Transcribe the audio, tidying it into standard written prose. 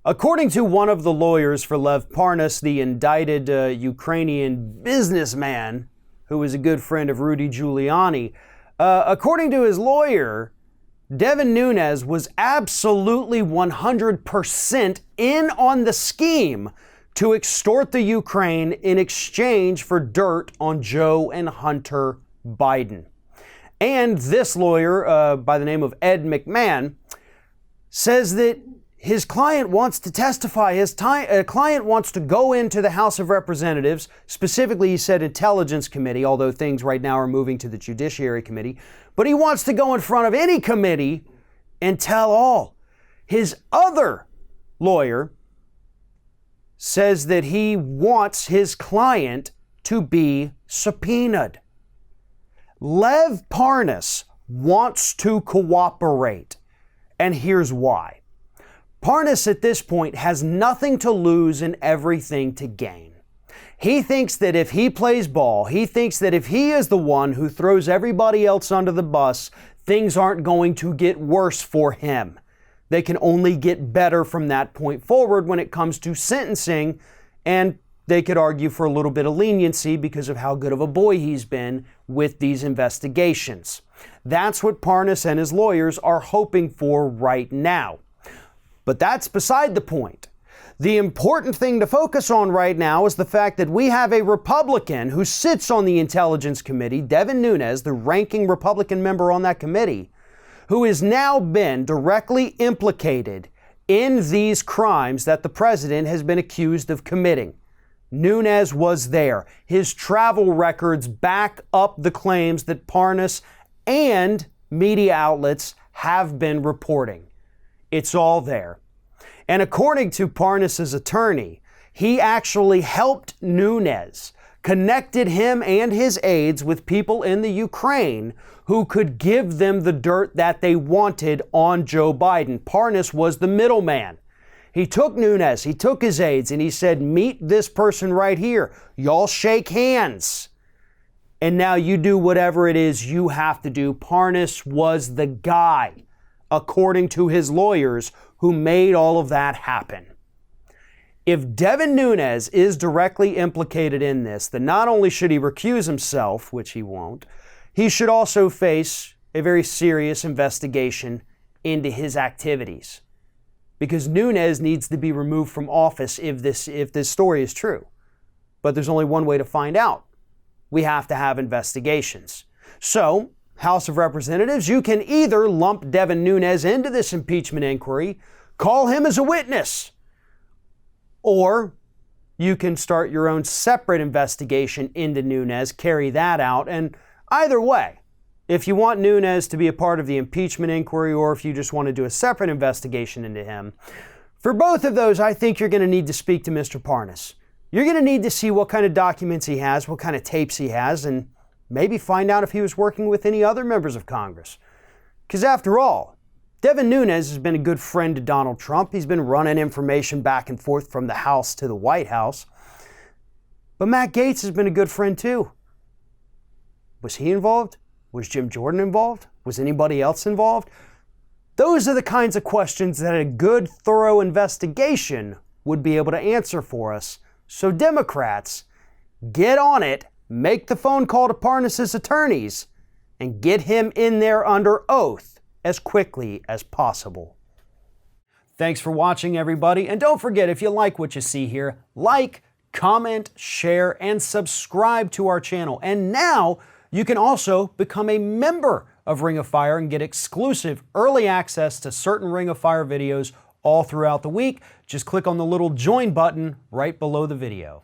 According to one of the lawyers for Lev Parnas, the indicted Ukrainian businessman, who was a good friend of Rudy Giuliani, according to his lawyer, Devin Nunes was absolutely 100% in on the scheme to extort the Ukraine in exchange for dirt on Joe and Hunter Biden. And this lawyer, by the name of Ed McMahon, says that his client wants to testify. His client wants to go into the House of Representatives, specifically he said Intelligence Committee, although things right now are moving to the Judiciary Committee. But he wants to go in front of any committee and tell all. His other lawyer says that he wants his client to be subpoenaed. Lev Parnas wants to cooperate, and here's why. Parnas at this point has nothing to lose and everything to gain. He thinks that if he plays ball, he thinks that if he is the one who throws everybody else under the bus, things aren't going to get worse for him. They can only get better from that point forward when it comes to sentencing, and they could argue for a little bit of leniency because of how good of a boy he's been with these investigations. That's what Parnas and his lawyers are hoping for right now. But that's beside the point. The important thing to focus on right now is the fact that we have a Republican who sits on the Intelligence Committee, Devin Nunes, the ranking Republican member on that committee, who has now been directly implicated in these crimes that the president has been accused of committing. Nunes was there. His travel records back up the claims that Parnas and media outlets have been reporting. It's all there. And according to Parnas' attorney, he actually helped Nunes, connected him and his aides with people in the Ukraine who could give them the dirt that they wanted on Joe Biden. Parnas was the middleman. He took Nunes, he took his aides, and he said, meet this person right here. Y'all shake hands. And now you do whatever it is you have to do. Parnas was the guy, according to his lawyers, who made all of that happen. If Devin Nunes is directly implicated in this, then not only should he recuse himself, which he won't, he should also face a very serious investigation into his activities. Because Nunes needs to be removed from office if this story is true. But there's only one way to find out. We have to have investigations. So, House of Representatives, you can either lump Devin Nunes into this impeachment inquiry, call him as a witness, or you can start your own separate investigation into Nunes, carry that out, and either way, if you want Nunes to be a part of the impeachment inquiry or if you just want to do a separate investigation into him, for both of those, I think you're going to need to speak to Mr. Parnas. You're going to need to see what kind of documents he has, what kind of tapes he has, and maybe find out if he was working with any other members of Congress. Because after all, Devin Nunes has been a good friend to Donald Trump. He's been running information back and forth from the House to the White House. But Matt Gaetz has been a good friend too. Was he involved? Was Jim Jordan involved? Was anybody else involved? Those are the kinds of questions that a good, thorough investigation would be able to answer for us. So Democrats, get on it. Make the phone call to Parnas' attorneys and get him in there under oath as quickly as possible. Thanks for watching, everybody. And don't forget, if you like what you see here, like, comment, share, and subscribe to our channel. And now you can also become a member of Ring of Fire and get exclusive early access to certain Ring of Fire videos all throughout the week. Just click on the little join button right below the video.